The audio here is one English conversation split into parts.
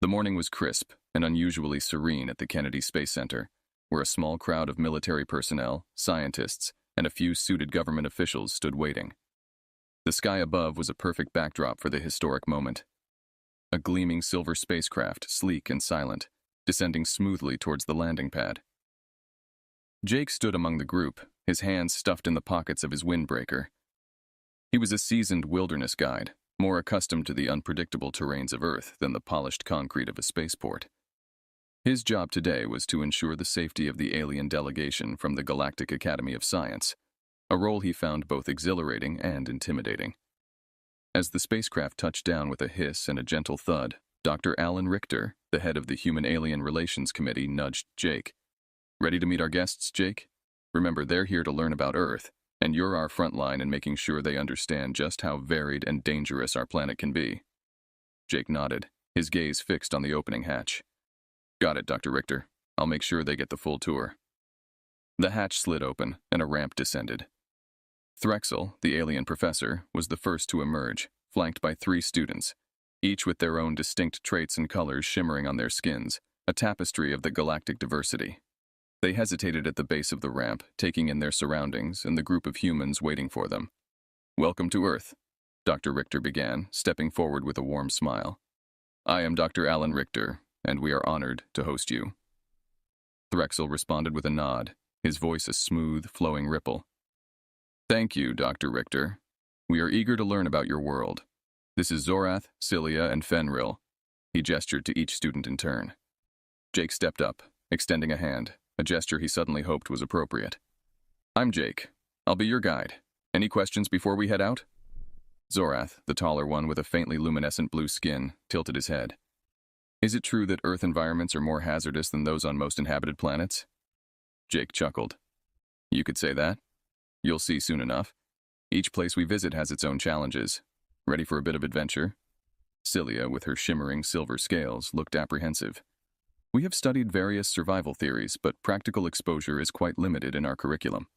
The morning was crisp and unusually serene at the Kennedy Space Center, where a small crowd of military personnel, scientists, and a few suited government officials stood waiting. The sky above was a perfect backdrop for the historic moment. A gleaming silver spacecraft, sleek and silent, descending smoothly towards the landing pad. Jake stood among the group, his hands stuffed in the pockets of his windbreaker. He was a seasoned wilderness guide, more accustomed to the unpredictable terrains of Earth than the polished concrete of a spaceport. His job today was to ensure the safety of the alien delegation from the Galactic Academy of Science, a role he found both exhilarating and intimidating. As the spacecraft touched down with a hiss and a gentle thud, Dr. Alan Richter, the head of the Human-Alien Relations Committee, nudged Jake. "Ready to meet our guests, Jake? Remember, they're here to learn about Earth, and you're our front line in making sure they understand just how varied and dangerous our planet can be." Jake nodded, his gaze fixed on the opening hatch. "Got it, Dr. Richter. I'll make sure they get the full tour." The hatch slid open, and a ramp descended. Threxel, the alien professor, was the first to emerge, flanked by 3 students, each with their own distinct traits and colors shimmering on their skins, a tapestry of the galactic diversity. They hesitated at the base of the ramp, taking in their surroundings and the group of humans waiting for them. "Welcome to Earth," Dr. Richter began, stepping forward with a warm smile. "I am Dr. Alan Richter, and we are honored to host you." Threxel responded with a nod, his voice a smooth, flowing ripple. "Thank you, Dr. Richter. We are eager to learn about your world. This is Zorath, Cilia, and Fenril." He gestured to each student in turn. Jake stepped up, extending a hand, a gesture he suddenly hoped was appropriate. "I'm Jake. I'll be your guide. Any questions before we head out?" Zorath, the taller one with a faintly luminescent blue skin, tilted his head. "Is it true that Earth environments are more hazardous than those on most inhabited planets?" Jake chuckled. "You could say that. You'll see soon enough. Each place we visit has its own challenges. Ready for a bit of adventure?" Cilia, with her shimmering silver scales, looked apprehensive. "We have studied various survival theories, but practical exposure is quite limited in our curriculum."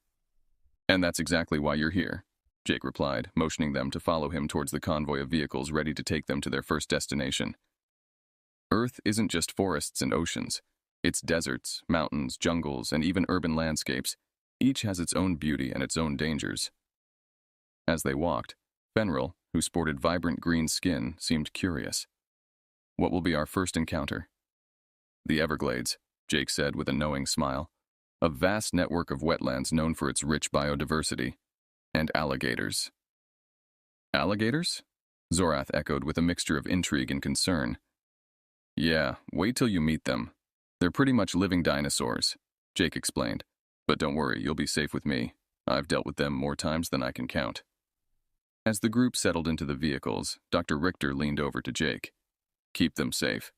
"And that's exactly why you're here," Jake replied, motioning them to follow him towards the convoy of vehicles ready to take them to their first destination. Earth isn't just forests and oceans. It's deserts, mountains, jungles, and even urban landscapes. Each has its own beauty and its own dangers. As they walked, Fenril, who sported vibrant green skin, seemed curious. "What will be our first encounter?" "The Everglades," Jake said with a knowing smile. "A vast network of wetlands known for its rich biodiversity. And alligators." "Alligators?" Zorath echoed with a mixture of intrigue and concern. "Yeah, wait till you meet them. They're pretty much living dinosaurs," Jake explained. "But don't worry, you'll be safe with me. I've dealt with them more times than I can count." As the group settled into the vehicles, Dr. Richter leaned over to Jake. "Keep them safe.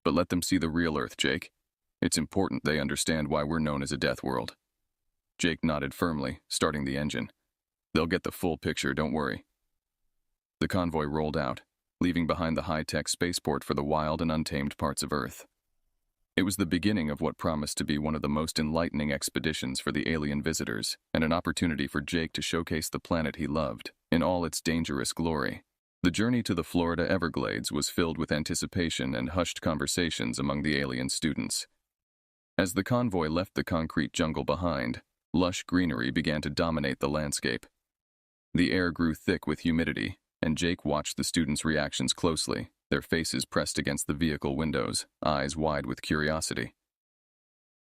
But let them see the real Earth, Jake. It's important they understand why we're known as a DeathWorld." Jake nodded firmly, starting the engine. "They'll get the full picture, don't worry." The convoy rolled out, leaving behind the high-tech spaceport for the wild and untamed parts of Earth. It was the beginning of what promised to be one of the most enlightening expeditions for the alien visitors, and an opportunity for Jake to showcase the planet he loved, in all its dangerous glory. The journey to the Florida Everglades was filled with anticipation and hushed conversations among the alien students. As the convoy left the concrete jungle behind, lush greenery began to dominate the landscape. The air grew thick with humidity, and Jake watched the students' reactions closely, their faces pressed against the vehicle windows, eyes wide with curiosity.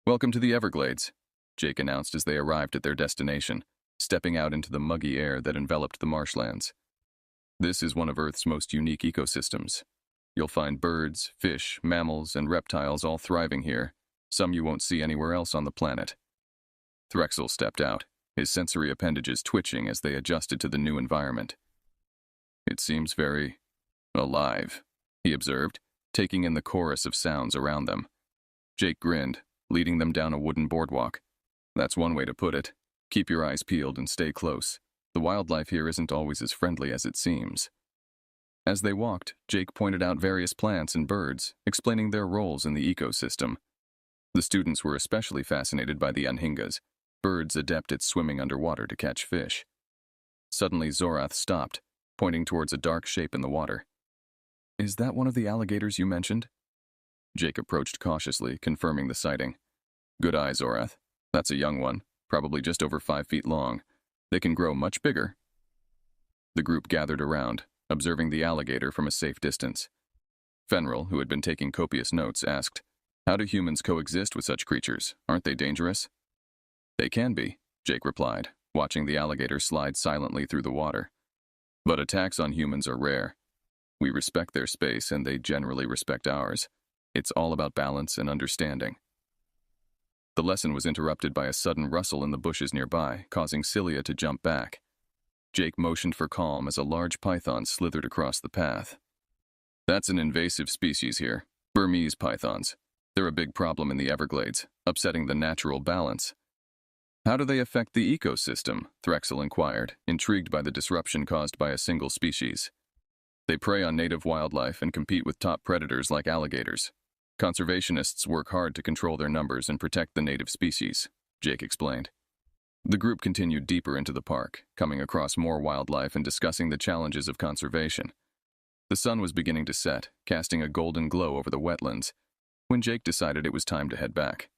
"Welcome to the Everglades," Jake announced as they arrived at their destination, stepping out into the muggy air that enveloped the marshlands. "This is one of Earth's most unique ecosystems. You'll find birds, fish, mammals, and reptiles all thriving here, some you won't see anywhere else on the planet." Threxel stepped out, his sensory appendages twitching as they adjusted to the new environment. "It seems very alive," he observed, taking in the chorus of sounds around them. Jake grinned, leading them down a wooden boardwalk. "That's one way to put it. Keep your eyes peeled and stay close. The wildlife here isn't always as friendly as it seems." As they walked, Jake pointed out various plants and birds, explaining their roles in the ecosystem. The students were especially fascinated by the anhingas, birds adept at swimming underwater to catch fish. Suddenly Zorath stopped, pointing towards a dark shape in the water. "Is that one of the alligators you mentioned?" Jake approached cautiously, confirming the sighting. Good eye, Zorath. That's a young one, probably just over 5 feet long. They can grow much bigger. The group gathered around, observing the alligator from a safe distance. Fenrir, who had been taking copious notes, asked, "How do humans coexist with such creatures? Aren't they dangerous?" "They can be," Jake replied, watching the alligator slide silently through the water. "But attacks on humans are rare. We respect their space and they generally respect ours. It's all about balance and understanding." The lesson was interrupted by a sudden rustle in the bushes nearby, causing Cilia to jump back. Jake motioned for calm as a large python slithered across the path. "That's an invasive species here, Burmese pythons. They're a big problem in the Everglades, upsetting the natural balance." "How do they affect the ecosystem?" Threxel inquired, intrigued by the disruption caused by a single species. "They prey on native wildlife and compete with top predators like alligators. Conservationists work hard to control their numbers and protect the native species," Jake explained. The group continued deeper into the park, coming across more wildlife and discussing the challenges of conservation. The sun was beginning to set, casting a golden glow over the wetlands, when Jake decided it was time to head back.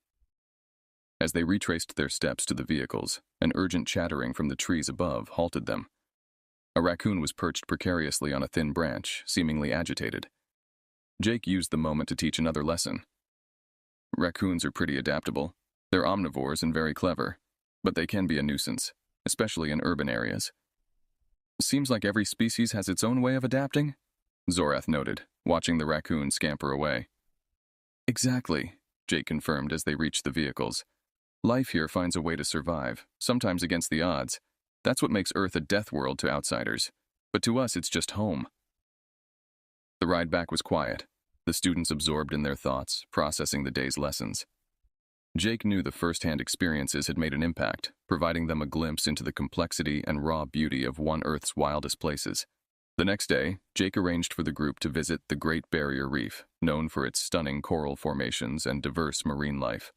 As they retraced their steps to the vehicles, an urgent chattering from the trees above halted them. A raccoon was perched precariously on a thin branch, seemingly agitated. Jake used the moment to teach another lesson. Raccoons are pretty adaptable. They're omnivores and very clever, but they can be a nuisance, especially in urban areas. "Seems like every species has its own way of adapting," Zorath noted, watching the raccoon scamper away. "Exactly," Jake confirmed as they reached the vehicles. "Life here finds a way to survive, sometimes against the odds. That's what makes Earth a death world to outsiders. But to us, it's just home." The ride back was quiet, the students absorbed in their thoughts, processing the day's lessons. Jake knew the first-hand experiences had made an impact, providing them a glimpse into the complexity and raw beauty of one Earth's wildest places. The next day, Jake arranged for the group to visit the Great Barrier Reef, known for its stunning coral formations and diverse marine life.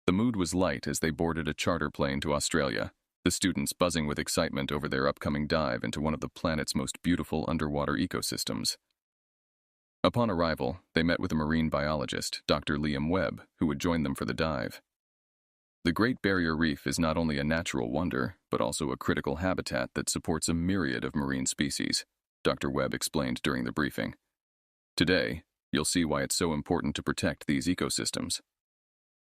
The mood was light as they boarded a charter plane to Australia, the students buzzing with excitement over their upcoming dive into one of the planet's most beautiful underwater ecosystems. Upon arrival, they met with a marine biologist, Dr. Liam Webb, who would join them for the dive. The Great Barrier Reef is not only a natural wonder, but also a critical habitat that supports a myriad of marine species, Dr. Webb explained during the briefing. Today, you'll see why it's so important to protect these ecosystems.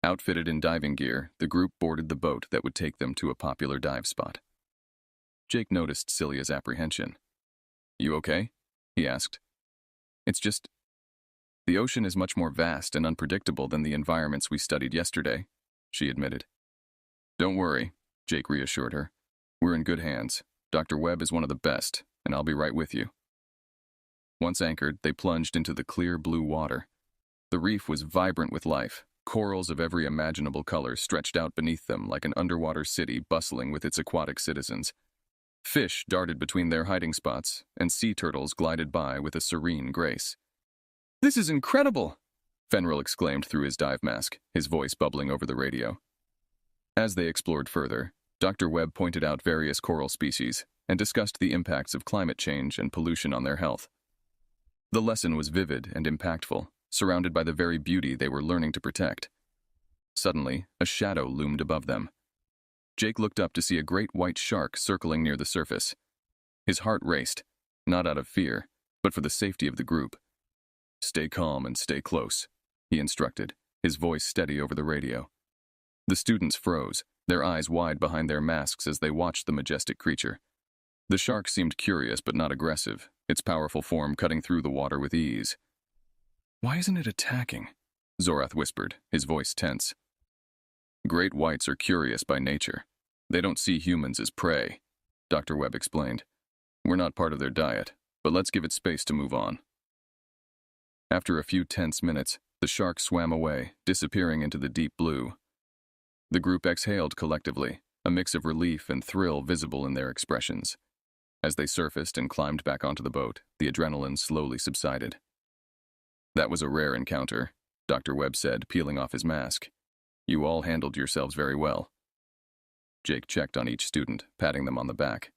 Outfitted in diving gear, the group boarded the boat that would take them to a popular dive spot. Jake noticed Cilia's apprehension. "You okay?" he asked. "It's just, the ocean is much more vast and unpredictable than the environments we studied yesterday," she admitted. "Don't worry," Jake reassured her. "We're in good hands. Dr. Webb is one of the best, and I'll be right with you." Once anchored, they plunged into the clear blue water. The reef was vibrant with life. Corals of every imaginable color stretched out beneath them like an underwater city bustling with its aquatic citizens. Fish darted between their hiding spots, and sea turtles glided by with a serene grace. "This is incredible!" Fenrir exclaimed through his dive mask, his voice bubbling over the radio. As they explored further, Dr. Webb pointed out various coral species and discussed the impacts of climate change and pollution on their health. The lesson was vivid and impactful, surrounded by the very beauty they were learning to protect. Suddenly, a shadow loomed above them. Jake looked up to see a great white shark circling near the surface. His heart raced, not out of fear, but for the safety of the group. "Stay calm and stay close," he instructed, his voice steady over the radio. The students froze, their eyes wide behind their masks as they watched the majestic creature. The shark seemed curious but not aggressive, its powerful form cutting through the water with ease. "Why isn't it attacking?" Zorath whispered, his voice tense. "Great whites are curious by nature. They don't see humans as prey," Dr. Webb explained. "We're not part of their diet, but let's give it space to move on." After a few tense minutes, the shark swam away, disappearing into the deep blue. The group exhaled collectively, a mix of relief and thrill visible in their expressions. As they surfaced and climbed back onto the boat, the adrenaline slowly subsided. "That was a rare encounter," Dr. Webb said, peeling off his mask. "You all handled yourselves very well." Jake checked on each student, patting them on the back.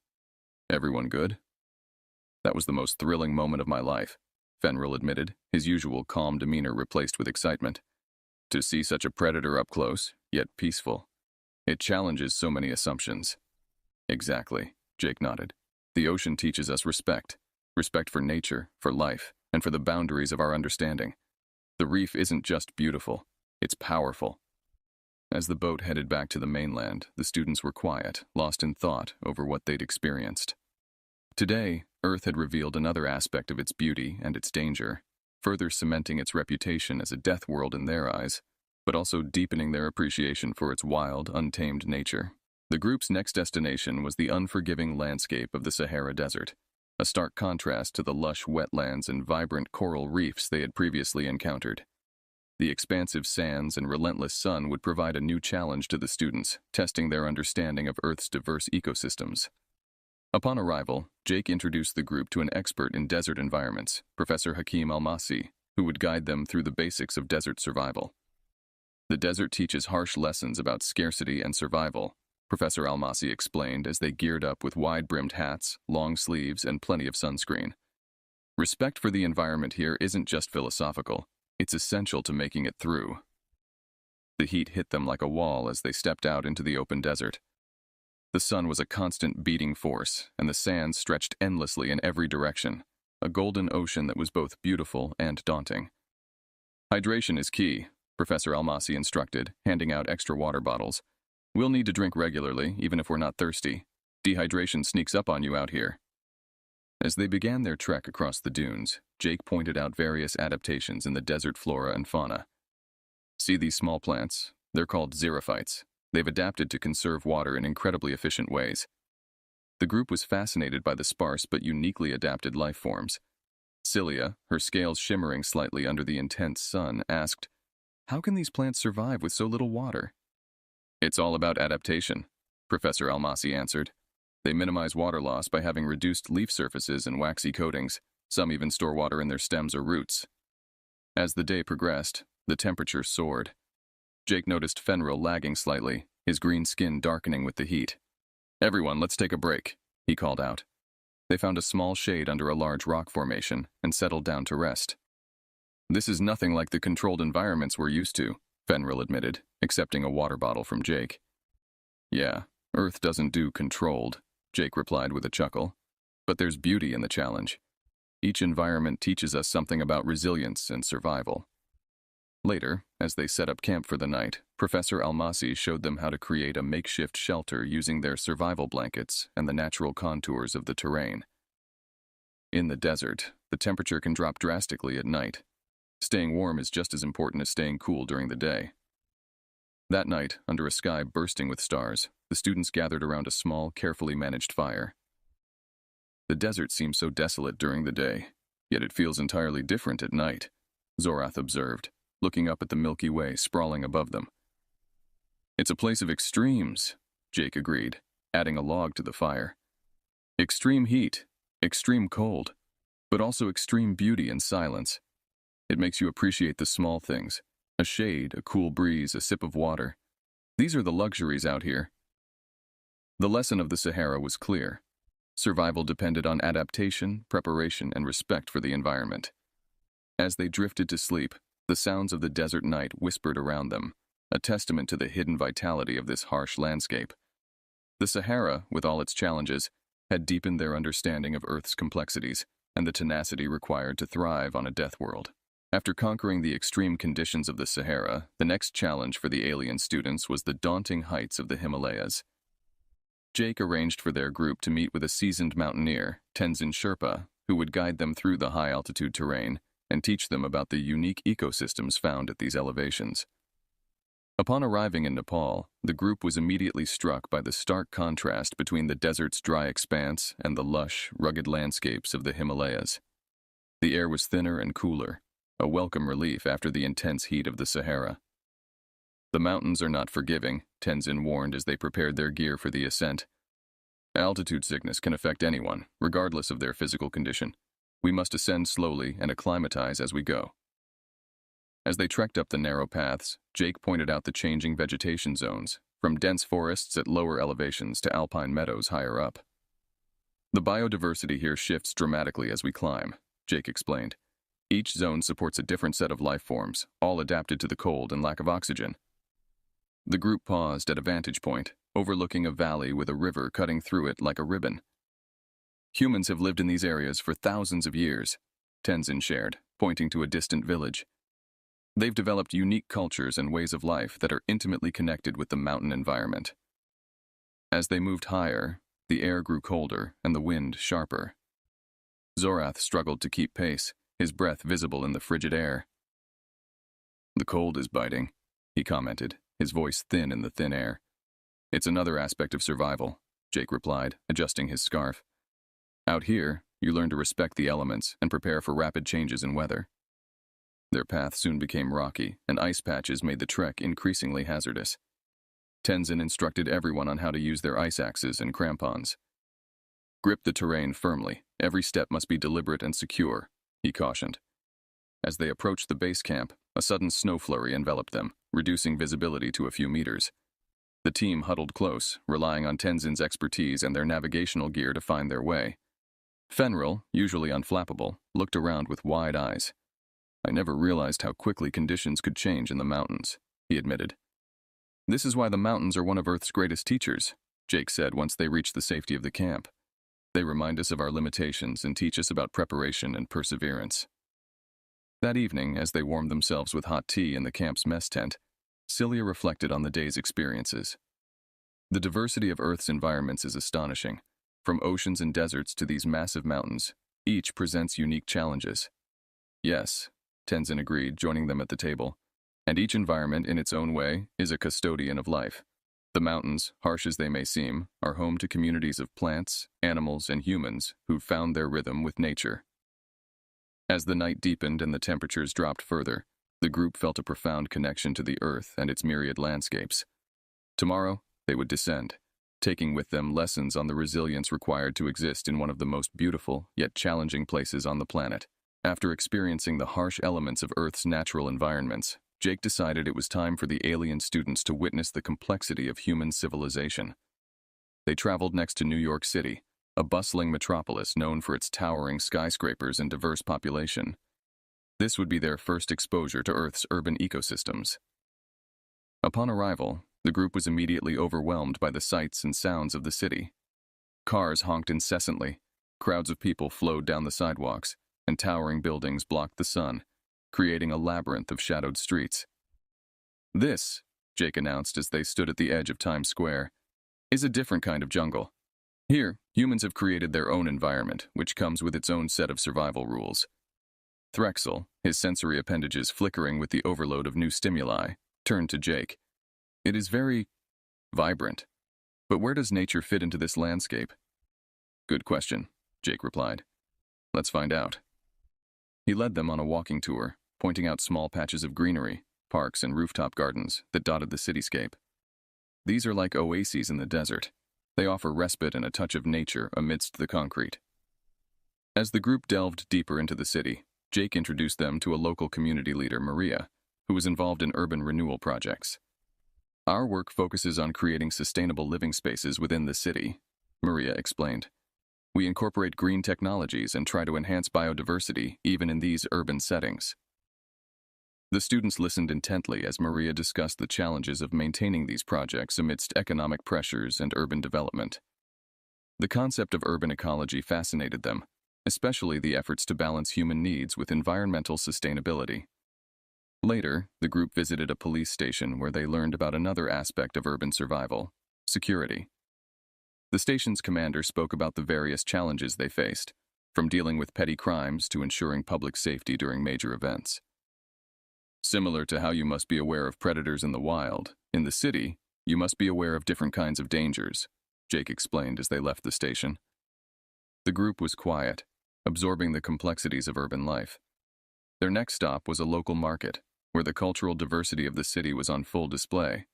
"Everyone good?" "That was the most thrilling moment of my life," Fenrir admitted, his usual calm demeanor replaced with excitement. To see such a predator up close, yet peaceful. It challenges so many assumptions. Exactly, Jake nodded. The ocean teaches us respect. Respect for nature, for life, and for the boundaries of our understanding. The reef isn't just beautiful, it's powerful. As the boat headed back to the mainland, the students were quiet, lost in thought over what they'd experienced. Today, Earth had revealed another aspect of its beauty and its danger, further cementing its reputation as a death world in their eyes, but also deepening their appreciation for its wild, untamed nature. The group's next destination was the unforgiving landscape of the Sahara Desert, a stark contrast to the lush wetlands and vibrant coral reefs they had previously encountered. The expansive sands and relentless sun would provide a new challenge to the students, testing their understanding of Earth's diverse ecosystems. Upon arrival, Jake introduced the group to an expert in desert environments, Professor Hakim Almasi, who would guide them through the basics of desert survival. The desert teaches harsh lessons about scarcity and survival, Professor Almasi explained as they geared up with wide-brimmed hats, long sleeves, and plenty of sunscreen. Respect for the environment here isn't just philosophical, it's essential to making it through. The heat hit them like a wall as they stepped out into the open desert. The sun was a constant beating force, and the sands stretched endlessly in every direction, a golden ocean that was both beautiful and daunting. Hydration is key, Professor Almasi instructed, handing out extra water bottles. We'll need to drink regularly, even if we're not thirsty. Dehydration sneaks up on you out here. As they began their trek across the dunes, Jake pointed out various adaptations in the desert flora and fauna. See these small plants? They're called xerophytes. They've adapted to conserve water in incredibly efficient ways. The group was fascinated by the sparse but uniquely adapted life forms. Cilia, her scales shimmering slightly under the intense sun, asked, "How can these plants survive with so little water?" "It's all about adaptation," Professor Almasi answered. "They minimize water loss by having reduced leaf surfaces and waxy coatings. Some even store water in their stems or roots." As the day progressed, the temperature soared. Jake noticed Fenrir lagging slightly, his green skin darkening with the heat. "Everyone, let's take a break," he called out. They found a small shade under a large rock formation and settled down to rest. "This is nothing like the controlled environments we're used to," Fenrir admitted, accepting a water bottle from Jake. "Yeah, Earth doesn't do controlled," Jake replied with a chuckle. "But there's beauty in the challenge. Each environment teaches us something about resilience and survival." Later, as they set up camp for the night, Professor Almasi showed them how to create a makeshift shelter using their survival blankets and the natural contours of the terrain. In the desert, the temperature can drop drastically at night. Staying warm is just as important as staying cool during the day. That night, under a sky bursting with stars, the students gathered around a small, carefully managed fire. "The desert seems so desolate during the day, yet it feels entirely different at night," Zorath observed, looking up at the Milky Way sprawling above them. "It's a place of extremes," Jake agreed, adding a log to the fire. "Extreme heat, extreme cold, but also extreme beauty and silence. It makes you appreciate the small things, a shade, a cool breeze, a sip of water. These are the luxuries out here." The lesson of the Sahara was clear. Survival depended on adaptation, preparation, and respect for the environment. As they drifted to sleep, the sounds of the desert night whispered around them, a testament to the hidden vitality of this harsh landscape. The Sahara, with all its challenges, had deepened their understanding of Earth's complexities and the tenacity required to thrive on a death world. After conquering the extreme conditions of the Sahara, the next challenge for the alien students was the daunting heights of the Himalayas. Jake arranged for their group to meet with a seasoned mountaineer, Tenzin Sherpa, who would guide them through the high-altitude terrain and teach them about the unique ecosystems found at these elevations. Upon arriving in Nepal, the group was immediately struck by the stark contrast between the desert's dry expanse and the lush, rugged landscapes of the Himalayas. The air was thinner and cooler, a welcome relief after the intense heat of the Sahara. "The mountains are not forgiving," Tenzin warned as they prepared their gear for the ascent. "Altitude sickness can affect anyone, regardless of their physical condition. We must ascend slowly and acclimatize as we go." As they trekked up the narrow paths, Jake pointed out the changing vegetation zones, from dense forests at lower elevations to alpine meadows higher up. "The biodiversity here shifts dramatically as we climb," Jake explained. Each zone supports a different set of life forms, all adapted to the cold and lack of oxygen. The group paused at a vantage point, overlooking a valley with a river cutting through it like a ribbon. Humans have lived in these areas for thousands of years, Tenzin shared, pointing to a distant village. They've developed unique cultures and ways of life that are intimately connected with the mountain environment. As they moved higher, the air grew colder and the wind sharper. Zorath struggled to keep pace, his breath visible in the frigid air. "The cold is biting," he commented, his voice thin in the thin air. "It's another aspect of survival," Jake replied, adjusting his scarf. "Out here, you learn to respect the elements and prepare for rapid changes in weather." Their path soon became rocky, and ice patches made the trek increasingly hazardous. Tenzin instructed everyone on how to use their ice axes and crampons. "Grip the terrain firmly. Every step must be deliberate and secure," he cautioned. As they approached the base camp, a sudden snow flurry enveloped them, reducing visibility to a few meters. The team huddled close, relying on Tenzin's expertise and their navigational gear to find their way. Fenrir, usually unflappable, looked around with wide eyes. "I never realized how quickly conditions could change in the mountains," he admitted. "This is why the mountains are one of Earth's greatest teachers," Jake said once they reached the safety of the camp. "They remind us of our limitations and teach us about preparation and perseverance." That evening, as they warmed themselves with hot tea in the camp's mess tent, Celia reflected on the day's experiences. The diversity of Earth's environments is astonishing. From oceans and deserts to these massive mountains, each presents unique challenges. "Yes," Tenzin agreed, joining them at the table. "And each environment, in its own way, is a custodian of life. The mountains, harsh as they may seem, are home to communities of plants, animals, and humans who've found their rhythm with nature." As the night deepened and the temperatures dropped further, the group felt a profound connection to the Earth and its myriad landscapes. Tomorrow, they would descend, taking with them lessons on the resilience required to exist in one of the most beautiful, yet challenging places on the planet. After experiencing the harsh elements of Earth's natural environments, Jake decided it was time for the alien students to witness the complexity of human civilization. They traveled next to New York City, a bustling metropolis known for its towering skyscrapers and diverse population. This would be their first exposure to Earth's urban ecosystems. Upon arrival, the group was immediately overwhelmed by the sights and sounds of the city. Cars honked incessantly, crowds of people flowed down the sidewalks, and towering buildings blocked the sun, creating a labyrinth of shadowed streets. "This," Jake announced as they stood at the edge of Times Square, "is a different kind of jungle. Here, humans have created their own environment, which comes with its own set of survival rules." Threxel, his sensory appendages flickering with the overload of new stimuli, turned to Jake. "It is very vibrant. But where does nature fit into this landscape?" "Good question," Jake replied. "Let's find out." He led them on a walking tour, pointing out small patches of greenery, parks, and rooftop gardens that dotted the cityscape. These are like oases in the desert. They offer respite and a touch of nature amidst the concrete. As the group delved deeper into the city, Jake introduced them to a local community leader, Maria, who was involved in urban renewal projects. "Our work focuses on creating sustainable living spaces within the city," Maria explained. "We incorporate green technologies and try to enhance biodiversity even in these urban settings." The students listened intently as Maria discussed the challenges of maintaining these projects amidst economic pressures and urban development. The concept of urban ecology fascinated them, especially the efforts to balance human needs with environmental sustainability. Later, the group visited a police station where they learned about another aspect of urban survival: security. The station's commander spoke about the various challenges they faced, from dealing with petty crimes to ensuring public safety during major events. "Similar to how you must be aware of predators in the wild, in the city, you must be aware of different kinds of dangers," Jake explained as they left the station. The group was quiet, absorbing the complexities of urban life. Their next stop was a local market, where the cultural diversity of the city was on full display.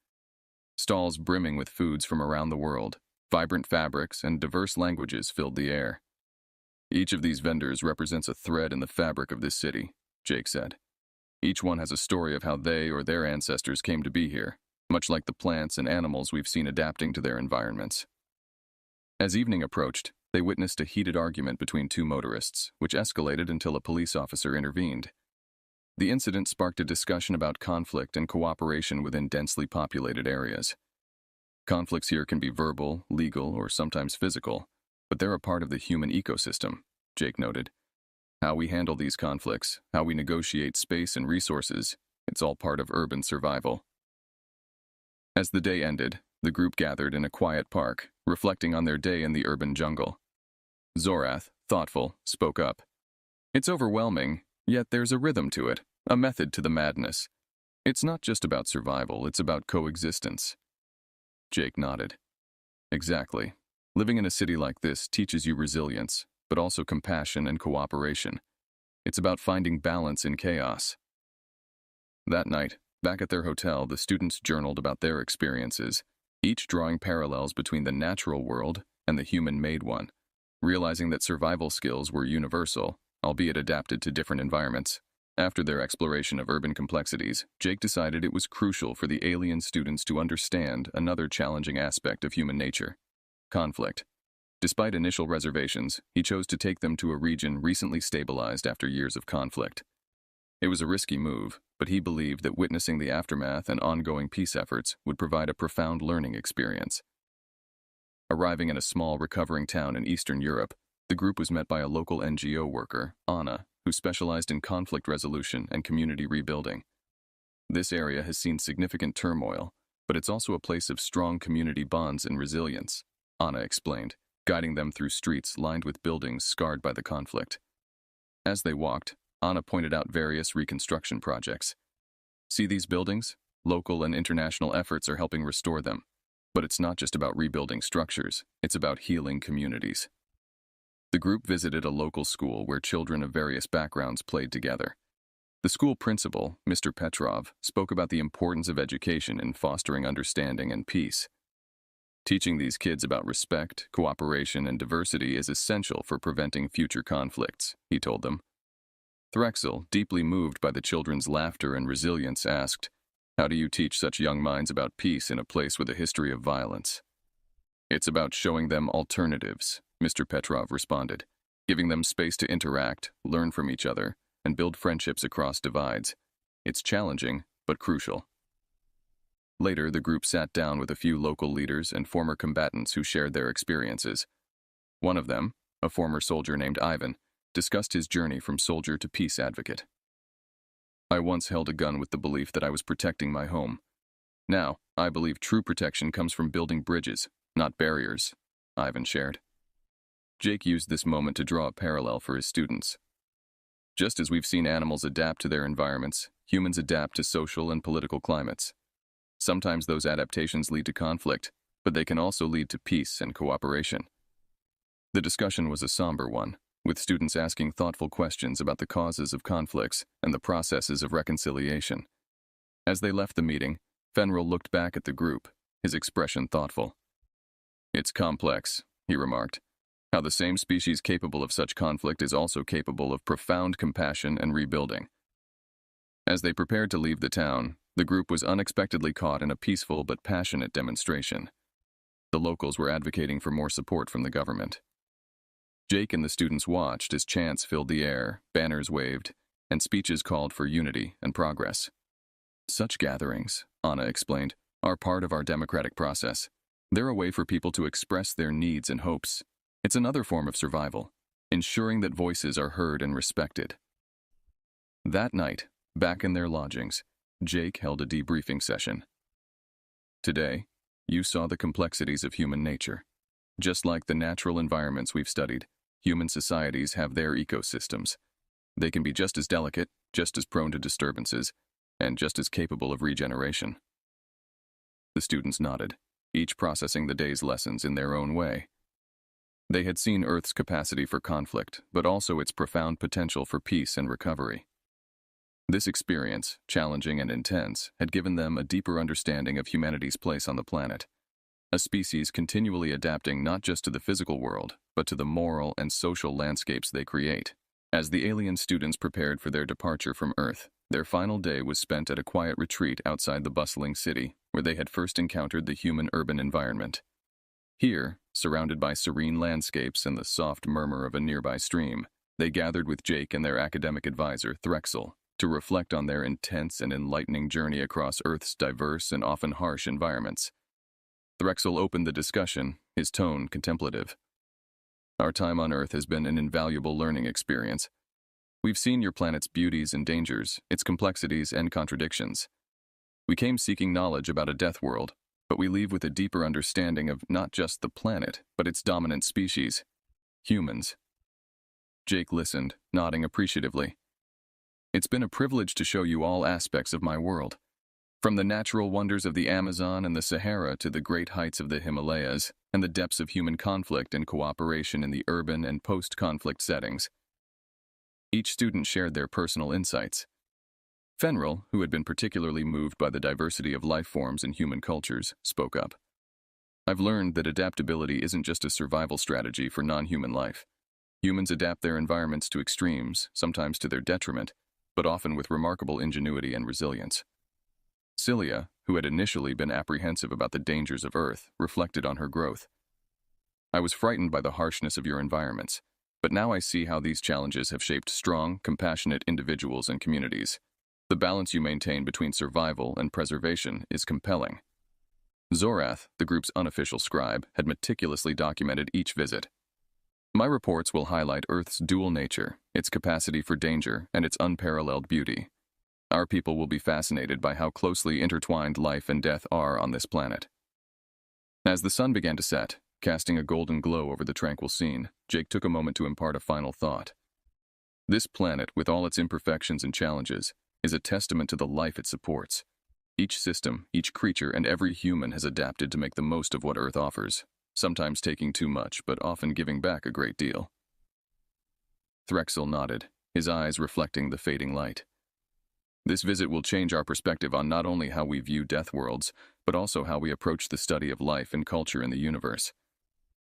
Stalls brimming with foods from around the world, vibrant fabrics, and diverse languages filled the air. "Each of these vendors represents a thread in the fabric of this city," Jake said. "Each one has a story of how they or their ancestors came to be here, much like the plants and animals we've seen adapting to their environments." As evening approached, They witnessed a heated argument between two motorists, which escalated until a police officer intervened. The incident sparked a discussion about conflict and cooperation within densely populated areas. Conflicts here can be verbal, legal, or sometimes physical, but they're a part of the human ecosystem, Jake noted. How we handle these conflicts, how we negotiate space and resources, it's all part of urban survival. As the day ended, the group gathered in a quiet park, reflecting on their day in the urban jungle. Zorath, thoughtful, spoke up. It's overwhelming, yet there's a rhythm to it, a method to the madness. It's not just about survival, it's about coexistence. Jake nodded. Exactly. Living in a city like this teaches you resilience, but also compassion and cooperation. It's about finding balance in chaos. That night, back at their hotel, the students journaled about their experiences, each drawing parallels between the natural world and the human-made one, realizing that survival skills were universal, albeit adapted to different environments. After their exploration of urban complexities, Jake decided it was crucial for the alien students to understand another challenging aspect of human nature: conflict. Despite initial reservations, he chose to take them to a region recently stabilized after years of conflict. It was a risky move, but he believed that witnessing the aftermath and ongoing peace efforts would provide a profound learning experience. Arriving in a small, recovering town in Eastern Europe, the group was met by a local NGO worker, Anna, who specialized in conflict resolution and community rebuilding. This area has seen significant turmoil, but it's also a place of strong community bonds and resilience, Anna explained, guiding them through streets lined with buildings scarred by the conflict. As they walked, Anna pointed out various reconstruction projects. See these buildings? Local and international efforts are helping restore them. But it's not just about rebuilding structures, it's about healing communities. The group visited a local school where children of various backgrounds played together. The school principal, Mr. Petrov, spoke about the importance of education in fostering understanding and peace. Teaching these kids about respect, cooperation, and diversity is essential for preventing future conflicts, he told them. Threxel, deeply moved by the children's laughter and resilience, asked, "How do you teach such young minds about peace in a place with a history of violence?" "It's about showing them alternatives," Mr. Petrov responded, "giving them space to interact, learn from each other, and build friendships across divides. It's challenging, but crucial." Later, the group sat down with a few local leaders and former combatants who shared their experiences. One of them, a former soldier named Ivan, discussed his journey from soldier to peace advocate. "I once held a gun with the belief that I was protecting my home. Now, I believe true protection comes from building bridges, not barriers," Ivan shared. Jake used this moment to draw a parallel for his students. Just as we've seen animals adapt to their environments, humans adapt to social and political climates. Sometimes those adaptations lead to conflict, but they can also lead to peace and cooperation. The discussion was a somber one, with students asking thoughtful questions about the causes of conflicts and the processes of reconciliation. As they left the meeting, Fenrir looked back at the group, his expression thoughtful. "It's complex," he remarked. "How the same species capable of such conflict is also capable of profound compassion and rebuilding." As they prepared to leave the town, the group was unexpectedly caught in a peaceful but passionate demonstration. The locals were advocating for more support from the government. Jake and the students watched as chants filled the air, banners waved, and speeches called for unity and progress. "Such gatherings," Anna explained, "are part of our democratic process. They're a way for people to express their needs and hopes. It's another form of survival, ensuring that voices are heard and respected." That night, back in their lodgings, Jake held a debriefing session. "Today, you saw the complexities of human nature. Just like the natural environments we've studied, human societies have their ecosystems. They can be just as delicate, just as prone to disturbances, and just as capable of regeneration." The students nodded, each processing the day's lessons in their own way. They had seen Earth's capacity for conflict, but also its profound potential for peace and recovery. This experience, challenging and intense, had given them a deeper understanding of humanity's place on the planet. A species continually adapting not just to the physical world, but to the moral and social landscapes they create. As the alien students prepared for their departure from Earth, their final day was spent at a quiet retreat outside the bustling city, where they had first encountered the human urban environment. Here, surrounded by serene landscapes and the soft murmur of a nearby stream, they gathered with Jake and their academic advisor, Threxel, to reflect on their intense and enlightening journey across Earth's diverse and often harsh environments. Threxel opened the discussion, his tone contemplative. Our time on Earth has been an invaluable learning experience. We've seen your planet's beauties and dangers, its complexities and contradictions. We came seeking knowledge about a death world, but we leave with a deeper understanding of not just the planet, but its dominant species, humans. Jake listened, nodding appreciatively. It's been a privilege to show you all aspects of my world. From the natural wonders of the Amazon and the Sahara to the great heights of the Himalayas and the depths of human conflict and cooperation in the urban and post-conflict settings. Each student shared their personal insights. Fenril, who had been particularly moved by the diversity of life forms and human cultures, spoke up. I've learned that adaptability isn't just a survival strategy for non-human life. Humans adapt their environments to extremes, sometimes to their detriment, but often with remarkable ingenuity and resilience. Cilia, who had initially been apprehensive about the dangers of Earth, reflected on her growth. I was frightened by the harshness of your environments, but now I see how these challenges have shaped strong, compassionate individuals and communities. The balance you maintain between survival and preservation is compelling. Zorath, the group's unofficial scribe, had meticulously documented each visit. My reports will highlight Earth's dual nature, its capacity for danger, and its unparalleled beauty. Our people will be fascinated by how closely intertwined life and death are on this planet. As the sun began to set, casting a golden glow over the tranquil scene, Jake took a moment to impart a final thought. This planet, with all its imperfections and challenges, is a testament to the life it supports. Each system, each creature, and every human has adapted to make the most of what Earth offers, sometimes taking too much, but often giving back a great deal. Threxel nodded, his eyes reflecting the fading light. This visit will change our perspective on not only how we view death worlds, but also how we approach the study of life and culture in the universe.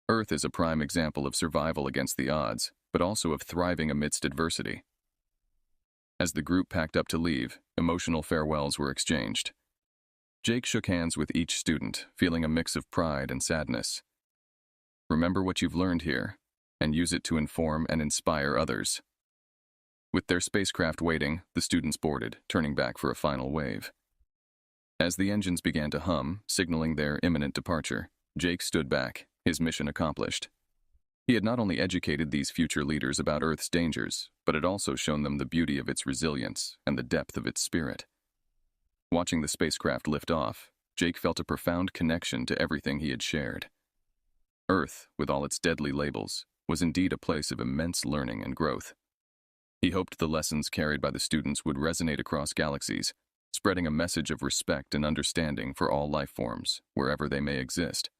Earth is a prime example of survival against the odds, but also of thriving amidst adversity. As the group packed up to leave, emotional farewells were exchanged. Jake shook hands with each student, feeling a mix of pride and sadness. Remember what you've learned here, and use it to inform and inspire others. With their spacecraft waiting, the students boarded, turning back for a final wave. As the engines began to hum, signaling their imminent departure, Jake stood back, his mission accomplished. He had not only educated these future leaders about Earth's dangers, but had also shown them the beauty of its resilience and the depth of its spirit. Watching the spacecraft lift off, Jake felt a profound connection to everything he had shared. Earth, with all its deadly labels, was indeed a place of immense learning and growth. He hoped the lessons carried by the students would resonate across galaxies, spreading a message of respect and understanding for all life forms, wherever they may exist.